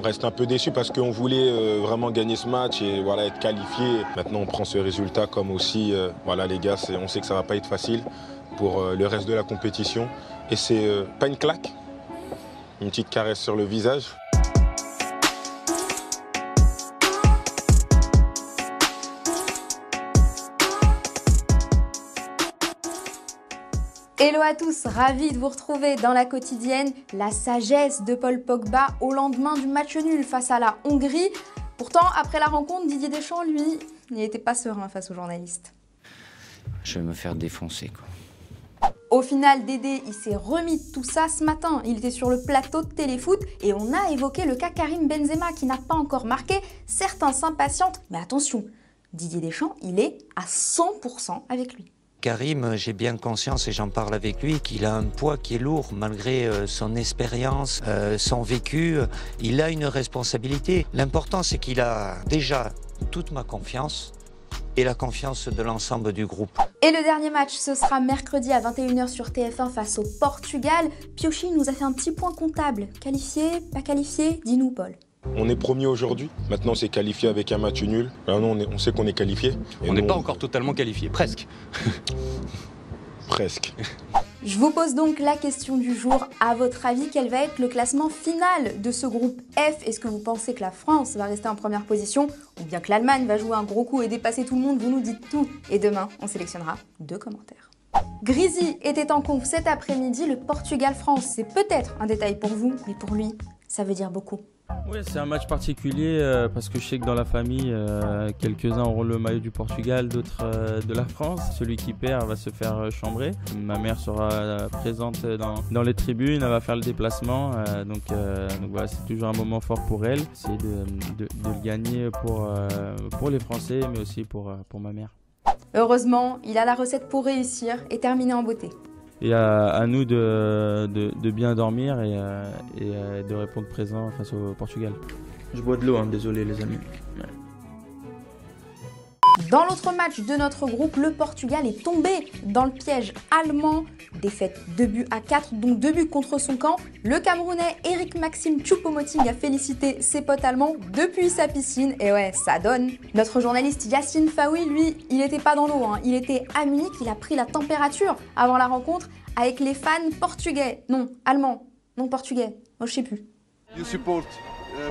On reste un peu déçu parce qu'on voulait vraiment gagner ce match et voilà, être qualifié. Maintenant, on prend ce résultat comme aussi, voilà les gars, on sait que ça ne va pas être facile pour le reste de la compétition. Et c'est pas une claque, une petite caresse sur le visage. Hello à tous, ravi de vous retrouver dans la quotidienne. La sagesse de Paul Pogba au lendemain du match nul face à la Hongrie. Pourtant, après la rencontre, Didier Deschamps, lui, n'était pas serein face aux journalistes. Je vais me faire défoncer, quoi. Au final, Dédé, il s'est remis de tout ça ce matin. Il était sur le plateau de Téléfoot et on a évoqué le cas Karim Benzema qui n'a pas encore marqué. Certains s'impatientent, mais attention, Didier Deschamps, il est à 100% avec lui. Karim, j'ai bien conscience, et j'en parle avec lui, qu'il a un poids qui est lourd, malgré son expérience, son vécu. Il a une responsabilité. L'important, c'est qu'il a déjà toute ma confiance et la confiance de l'ensemble du groupe. Et le dernier match, ce sera mercredi à 21 h sur TF1 face au Portugal. Piochi nous a fait un petit point comptable. Qualifié, pas qualifié? Dis-nous, Paul. On est premier aujourd'hui, maintenant c'est qualifié avec un match nul. Là, non, on sait qu'on est qualifié. On n'est pas encore totalement qualifié, presque. Presque. Je vous pose donc la question du jour. À votre avis, quel va être le classement final de ce groupe F? Est-ce que vous pensez que la France va rester en première position ou bien que l'Allemagne va jouer un gros coup et dépasser tout le monde? Vous nous dites tout. Et demain, on sélectionnera 2 commentaires. Grisi était en conf cet après-midi. Le Portugal-France, c'est peut-être un détail pour vous, mais pour lui, ça veut dire beaucoup. Oui, c'est un match particulier parce que je sais que dans la famille, quelques-uns auront le maillot du Portugal, d'autres de la France. Celui qui perd va se faire chambrer. Ma mère sera présente dans les tribunes, elle va faire le déplacement. Donc voilà, c'est toujours un moment fort pour elle. C'est de le gagner pour les Français, mais aussi pour ma mère. Heureusement, il a la recette pour réussir et terminer en beauté. Et à nous de bien dormir et de répondre présent face au Portugal. Je bois de l'eau, hein, désolé les amis. Ouais. Dans l'autre match de notre groupe, le Portugal est tombé dans le piège allemand. Défaite 2-4, donc 2 buts contre son camp. Le Camerounais Eric Maxime Choupo-Moting a félicité ses potes allemands depuis sa piscine. Et ouais, ça donne. Notre journaliste Yacine Faoui, lui, il n'était pas dans l'eau. Hein. Il était à Munich, il a pris la température avant la rencontre avec les fans portugais. Non, allemands. Non, portugais. Moi, je sais plus. You support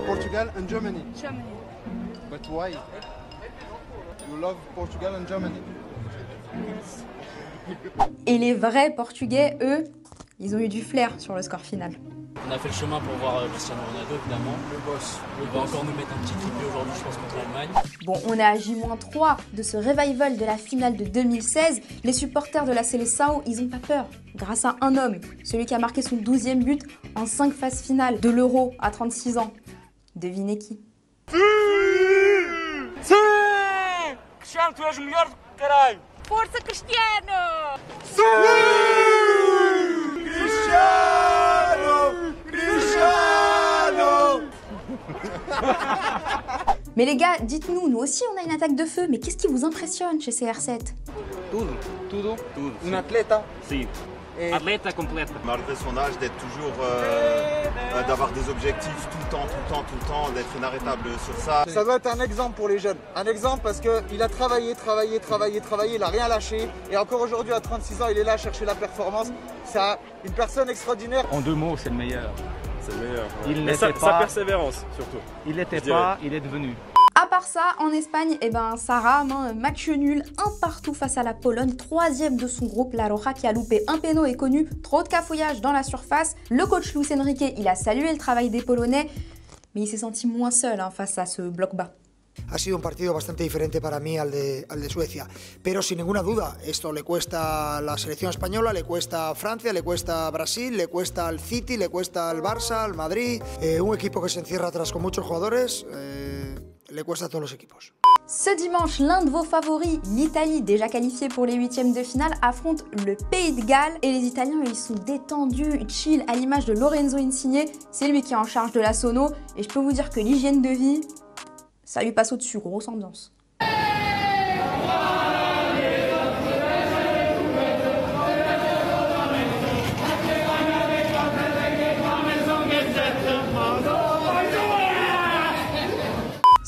Portugal and Germany. Germany. But why? You love Portugal and Germany. Et les vrais Portugais, eux, ils ont eu du flair sur le score final. On a fait le chemin pour voir Cristiano Ronaldo, évidemment. Le boss. Il va encore nous mettre un petit triplé aujourd'hui, je pense, contre l'Allemagne. Bon, on est à J-3 de ce revival de la finale de 2016. Les supporters de la Seleção, ils ont pas peur. Grâce à un homme, celui qui a marqué son 12e but en 5 phases finales de l'Euro à 36 ans. Devinez qui? Cristiano, tu és o melhor, caralho! Força, Cristiano! Sim! Cristiano! Mais les gars, dites-nous, nous aussi on a une attaque de feu, mais qu'est-ce qui vous impressionne chez CR7? Tudo. Un atleta? Sim. Atleta completa. Malgré son âge, d'être toujours, d'avoir des objectifs tout le temps, d'être inarrêtable sur ça. Ça doit être un exemple pour les jeunes. Un exemple parce qu'il a travaillé, il n'a rien lâché. Et encore aujourd'hui, à 36 ans, il est là à chercher la performance. C'est une personne extraordinaire. En 2 mots, c'est le meilleur. C'est le meilleur. Ouais. Il Mais n'était sa persévérance, surtout. Il n'était pas, il est devenu. À part ça, en Espagne, ça rame, hein, match nul, 1-1 face à la Pologne, 3e de son groupe. La Roja qui a loupé un péno est connu, trop de cafouillage dans la surface. Le coach Luis Enrique, il a salué le travail des Polonais, mais il s'est senti moins seul hein, face à ce bloc bas. Ha sido un partido bastante diferente para mí al de Suecia, pero sin ninguna duda esto le cuesta a la selección española, le cuesta a Francia, le cuesta a Brasil, le cuesta al City, le cuesta al Barça, al Madrid, un equipo que se encierra atrás con muchos jugadores, le cuesta a todos los equipos. Ce dimanche, l'un de vos favoris, l'Italie, déjà qualifiée pour les 8e de finale, affronte le Pays de Galles. Et les Italiens, ils sont détendus, chill, à l'image de Lorenzo Insigne. C'est lui qui est en charge de la sono. Et je peux vous dire que l'hygiène de vie, ça lui passe au-dessus, grosse ambiance.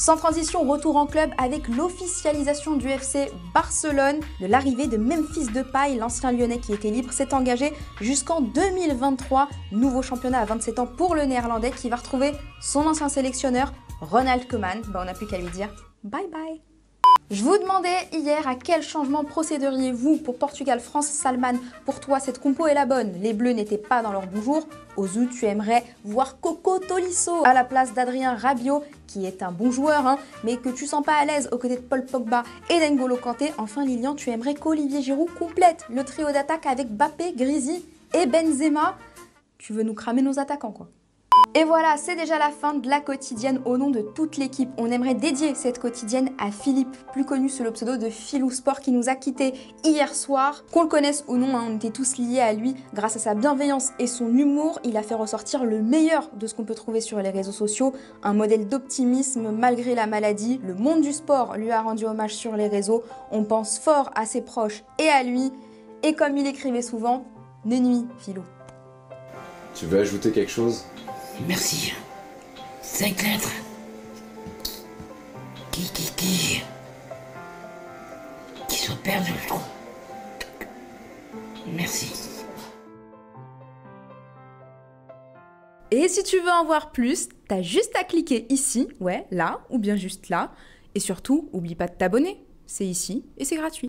Sans transition, retour en club avec l'officialisation du FC Barcelone, de l'arrivée de Memphis Depay, l'ancien lyonnais qui était libre, s'est engagé jusqu'en 2023. Nouveau championnat à 27 ans pour le néerlandais qui va retrouver son ancien sélectionneur Ronald Koeman. On n'a plus qu'à lui dire bye bye. Je vous demandais hier à quel changement procéderiez-vous pour Portugal-France. Salman, pour toi cette compo est la bonne. Les Bleus n'étaient pas dans leur bon jour. Ozu, tu aimerais voir Coco Tolisso à la place d'Adrien Rabiot, qui est un bon joueur, mais que tu sens pas à l'aise aux côtés de Paul Pogba et d'N'Golo Kanté. Enfin Lilian, tu aimerais qu'Olivier Giroud complète le trio d'attaque avec Mbappé, Grisi et Benzema. Tu veux nous cramer nos attaquants quoi. Et voilà, c'est déjà la fin de la quotidienne au nom de toute l'équipe. On aimerait dédier cette quotidienne à Philippe, plus connu sous le pseudo de Philou Sport, qui nous a quittés hier soir. Qu'on le connaisse ou non, on était tous liés à lui. Grâce à sa bienveillance et son humour, il a fait ressortir le meilleur de ce qu'on peut trouver sur les réseaux sociaux. Un modèle d'optimisme malgré la maladie. Le monde du sport lui a rendu hommage sur les réseaux. On pense fort à ses proches et à lui. Et comme il écrivait souvent, ne nuit, Philou. Tu veux ajouter quelque chose ? Merci. 5 lettres. Qui soit perdu, je trouve. Merci. Et si tu veux en voir plus, t'as juste à cliquer ici, ouais, là, ou bien juste là. Et surtout, oublie pas de t'abonner. C'est ici et c'est gratuit.